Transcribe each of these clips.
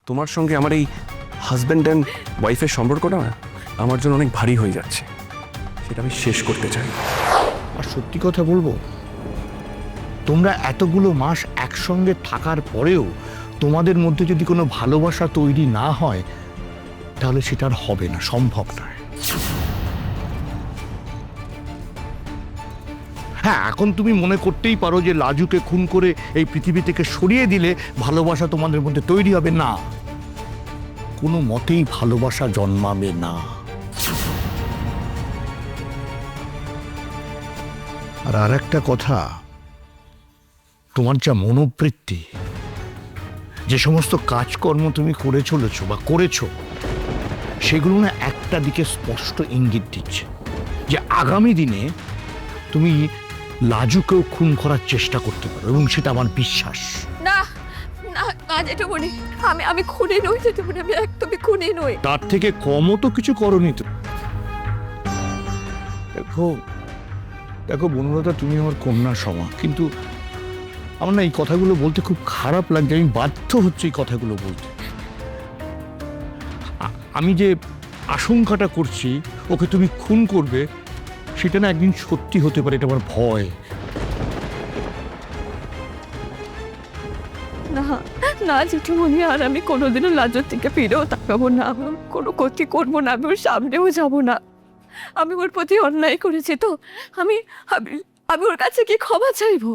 তোমার সঙ্গে আমার এই হাজব্যান্ড অ্যান্ড ওয়াইফের সম্পর্কটা না আমার জন্য অনেক ভারী হয়ে যাচ্ছে, সেটা আমি শেষ করতে চাই। আর সত্যি কথা বলবো, তোমরা এতগুলো মাস একসঙ্গে থাকার পরেও তোমাদের মধ্যে যদি কোনো ভালোবাসা তৈরি না হয় তাহলে সেটা আর হবে না, সম্ভব নয়। হ্যাঁ, এখন তুমি মনে করতেই পারো যে লাজুকে খুন করে এই পৃথিবী থেকে সরিয়ে দিলে ভালোবাসা তোমাদের মধ্যে তৈরি হবে। না, কোনো মতেই ভালোবাসা জন্মাবে না। আর একটা কথা, তোমার যা মনোবৃত্তি, যে সমস্ত কাজকর্ম তুমি করে চলেছো বা করেছো, সেগুলো না একটা দিকে স্পষ্ট ইঙ্গিত দিচ্ছে যে আগামী দিনে তুমি লাজুকেও খুন করার চেষ্টা করতে পারো, এবং সেটা আমার বিশ্বাস। না না না জেঠুমনি, আমি খুনি নই জেঠুমনি, আমি একদমই খুনি নই। তার থেকে কমও তো কিছু করনি তো। দেখো দেখো বনলতা, তুমি আমার কন্যা সমা, কিন্তু আমার না এই কথাগুলো বলতে খুব খারাপ লাগছে। আমি বাধ্য হচ্ছে এই কথাগুলো বলতে। আমি যে আশঙ্কাটা করছি ওকে তুমি খুন করবে, সেটা না একদিন সত্যি হতে পারে, এটা আমার ভয়। না না জেঠুমনি, আর আমি কোনোদিনও লাজুর থেকে ফিরেও তাকাবো না, আমি ওর কোনো ক্ষতি করবো না, আমি ওর সামনেও যাবো না। আমি ওর প্রতি অন্যায় করেছি তো আমি আমি আমি ওর কাছে কি ক্ষমা চাইবো?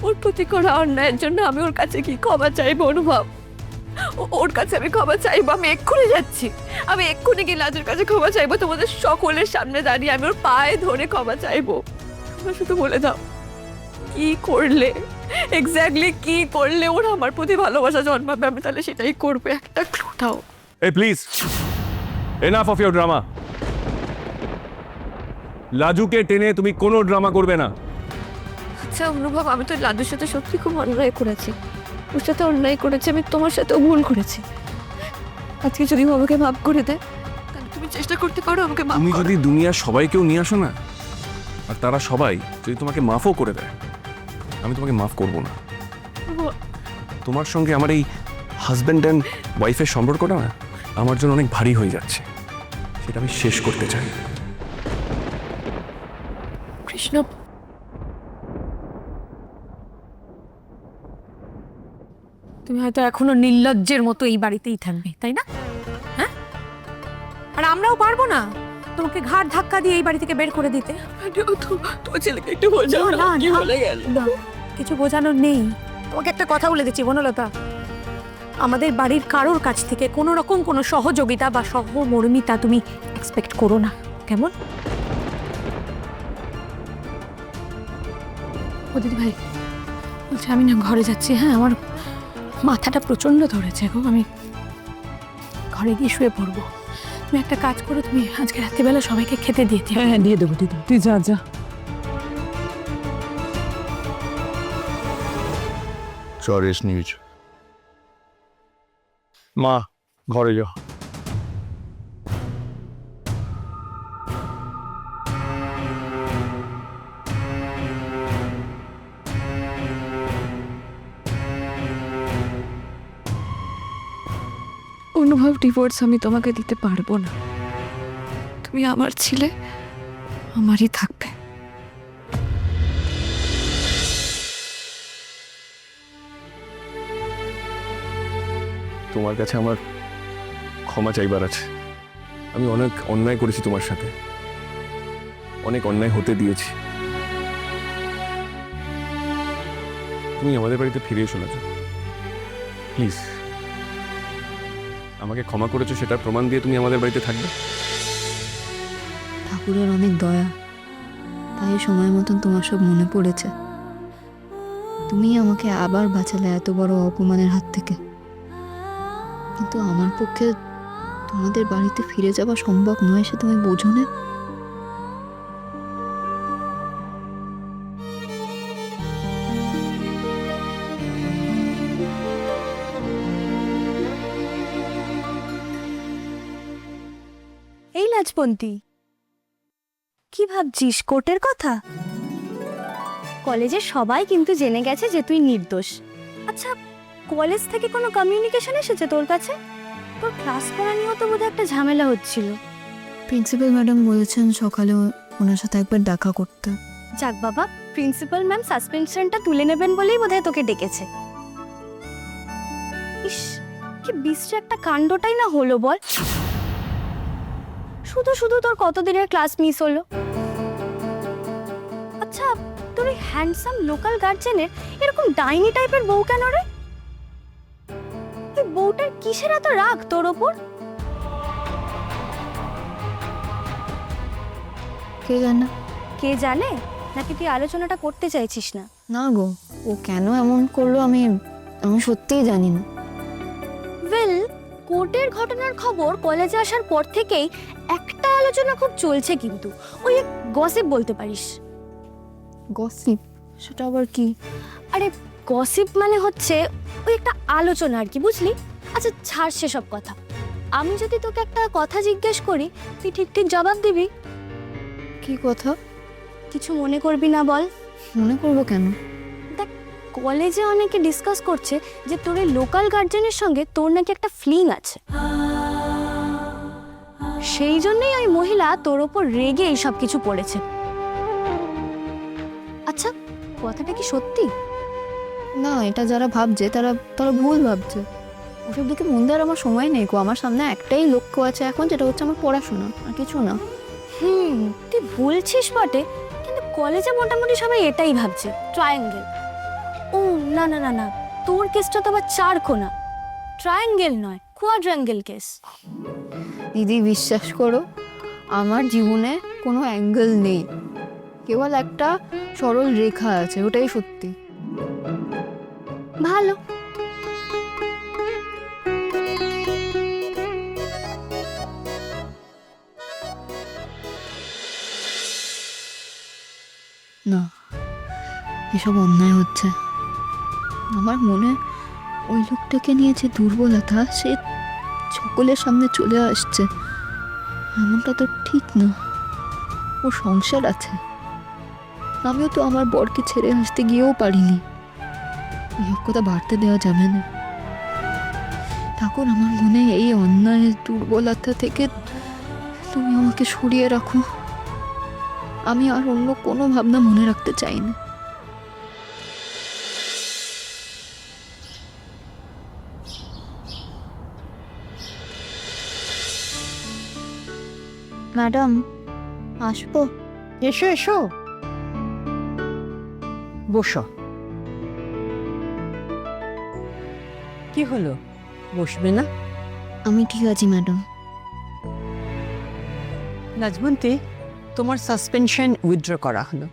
ওর প্রতি করা অন্যায়ের জন্য আমি ওর কাছে কি ক্ষমা চাইবো অনুভব? ওর কাছে আমি ক্ষমা চাইবো, আমি এক্ষুনি যাচ্ছি, আমি এক্ষুনি গিয়ে লাজুর কাছে ক্ষমা চাইবো, তোমাদের সকলের সামনে দাঁড়িয়ে আমি ওর পায়ে ধরে ক্ষমা চাইবো। তোমরা শুধু বলে দাও কি করলে, এক্স্যাক্টলি কি করলে ওর আমার প্রতি ভালোবাসা জন্মাবে, আমি তাহলে সেটাই করবো। একটা ক্লু দাও। এই please, enough of your drama. লাজুকে টেনে তুমি কোনো ড্রামা করবে না। আচ্ছা অনুভব, আমি তো লাজুর সাথে সত্যি খুব অন্যায় করেছি, ওর সাথে অন্যায় করেছি, আমি তোমার সাথেও ভুল করেছি। আজকে যদি ও আমাকে মাফ করে দেয়, তাহলে তুমি চেষ্টা করতে পারো আমাকে মাফ তুমি করার। যদি দুনিয়ার সবাইকেও নিয়ে আসো না, আর তারা সবাই যদি তোমাকে মাফও করে দেয়, আমি তোমাকে মাফ করব না। তোমার সঙ্গে আমার এই হাজব্যান্ড অ্যান্ড ওয়াইফের সম্পর্কটা না আমার জন্য অনেক ভারী হয়ে যাচ্ছে, সেটা আমি শেষ করতে চাই। কৃষ্ণ, তুমি হয়তো এখনো নির্লজ্জের মতো এই বাড়িতেই থাকবে, তাই না? হ্যাঁ, আর আমরাও পারবো না তোমাকে ঘাড় ধাক্কা দিয়ে এই বাড়ি থেকে বের করে দিতে। তোমার ছেলেকে একটু বোঝাও না, কি বলে গেল? না, কিছু বোঝানোর নেই। তোমাকে একটা কথা বলে দিচ্ছি বনলতা, আমাদের বাড়ির কারোর কাছ থেকে কোনো রকম কোনো সহযোগিতা বা সহমর্মিতা তুমি এক্সপেক্ট করো না, কেমন? ও দিদি ভাই বলছে আমি না ঘরে যাচ্ছি। হ্যাঁ, আমার মাথাটা প্রচণ্ড ধরেছে গো, আমি ঘরে গিয়ে শুয়ে পড়বো। তুমি একটা কাজ করো, তুমি আজকে রাত্রিবেলা সবাইকে খেতে দিয়ে দিও। হ্যাঁ দিয়ে দেবো, তুই যা যা। চরেস নিউজ মা, ঘরে যাও। অনুভব, ডিভোর্স আমি তোমাকে দিতে পারবো না, তুমি আমার ছিলে, আমারই থাকবে। তোমার কাছে আমার ক্ষমা চাইবার আছে। আমি অনেক অন্যায় করেছি তোমার সাথে, অনেক অন্যায় হতে দিয়েছি। তুমি আমাদের বাড়িতে ফিরে এসো না প্লিজ। আমাকে ক্ষমা করেছো সেটার প্রমাণ দিয়ে তুমি আমাদের বাড়িতে থাকবে। ঠাকুরের অনেক দয়া, তাই সময় মতন তোমার সব মনে পড়েছে। তুমি আমাকে আবার বাঁচালে এত বড় অপমানের হাত থেকে, কিন্তু আমার পক্ষে তোমাদের বাড়িতে ফিরে যাওয়া সম্ভব নয়, সে তুমি বোঝো না? এই লাজপন্তি, কি ভাবছিস কোর্টের কথা? কলেজের সবাই কিন্তু জেনে গেছে যে তুই নির্দোষ। আচ্ছা, কলেজ থেকে কোনো কমিউনিকেশন এসেছে তোর কাছে? তোর ক্লাস করা নিয়েও তো বোধহয় একটা ঝামেলা হচ্ছিল। প্রিন্সিপাল ম্যাডাম বলেছেন সকালে ওনার সাথে একবার দেখা করতে। যাক বাবা, প্রিন্সিপাল ম্যাম সাসপেনশনটা তুলে নেবেন বলেই বোধহয় তোকে ডেকেছে। ইস, কি বিশ্রী একটা কাণ্ডটাই না হলো বল। শুধু শুধু তোর কতদিনের ক্লাস মিস হলো। আচ্ছা, তোর ওই হ্যান্ডসাম লোকাল গার্জেনের এরকম ডাইনি টাইপের বউ কেন রে? ওই বউটার কিসের এত রাগ তোর ওপর? কে জানে? কে জানে? নাকি তুই আলোচনাটা করতে চাইছিস না? না গো, ও কেন এমন করলো আমি সত্যিই জানি না। ওয়েল, কোর্টের ঘটনার খবর কলেজে আসার পর থেকেই একটা আলোচনা খুব চলছে, কিন্তু ওই গসিপ বলতে পারিস। গসিপ? সেটা আবার কি? আরে গসিপ মানে হচ্ছে ওই একটা আলোচনা আর কি, বুঝলি? আচ্ছা ছাড় সেসব কথা। আমি যদি তোকে একটা কথা জিজ্ঞেস করি, তুই ঠিক ঠিক জবাব দিবি। কি কথা? কিছু মনে করবি না, বল। মনে করবো কেন? দেখ, কলেজে অনেকে ডিসকাস করছে যে তোর এই লোকাল গার্জেনের সঙ্গে তোর নাকি একটা ফ্লিং আছে। সেই জন্যই ওই মহিলা তোর ওপর রেগে এইসব কিছু করেছে। আচ্ছা, কথাটা কি সত্যি? না, এটা যারা ভাবছে তারা ভুল ভাবছে। ওসব দিকে মন দেওয়ার আমার সময় নেই গো। আমার সামনে একটাই লক্ষ্য আছে এখন, যেটা হচ্ছে আমার পড়াশোনা, আর কিছু না। তুই বলছিস বটে, কিন্তু কলেজে মোটামুটি সবাই এটাই ভাবছে, ট্রায়াঙ্গেল। ও না না না না, তোর কেসটা তো আবার চারকোনা, ট্রায়াঙ্গেল নয়, কোয়াড্রাঙ্গেল কেস। দিদি বিশ্বাস করো, আমার জীবনে কোনো অ্যাঙ্গেল নেই, কেবল একটা সরল রেখা আছে, ওটাই সত্যি। ভালো। না, এসব অন্যায় হচ্ছে। আমার মনে ওই লোকটাকে নিয়ে যে দুর্বলতা, সে সকলের সামনে চলে আসছে, এমনটা তো ঠিক না। ও সংসার আছে, আমিও তো আমার বরকে ছেড়ে আসতে গিয়েও পারিনি। এসব কথা বাড়তে দেওয়া যাবে না। ঠাকুর, আমার মনে এই অন্যায়ের দুর্বলতা থেকে তুমি আমাকে সরিয়ে রাখো। আমি আর অন্য কোনো ভাবনা মনে রাখতে চাই না। ম্যাডাম, আসবো? এসো এসো, বসো। কি হলো, বসবে না? আমি ঠিক আছি ম্যাডাম। নাজমন্তি, তোমার সাসপেনশন উইথড্র করা হলো।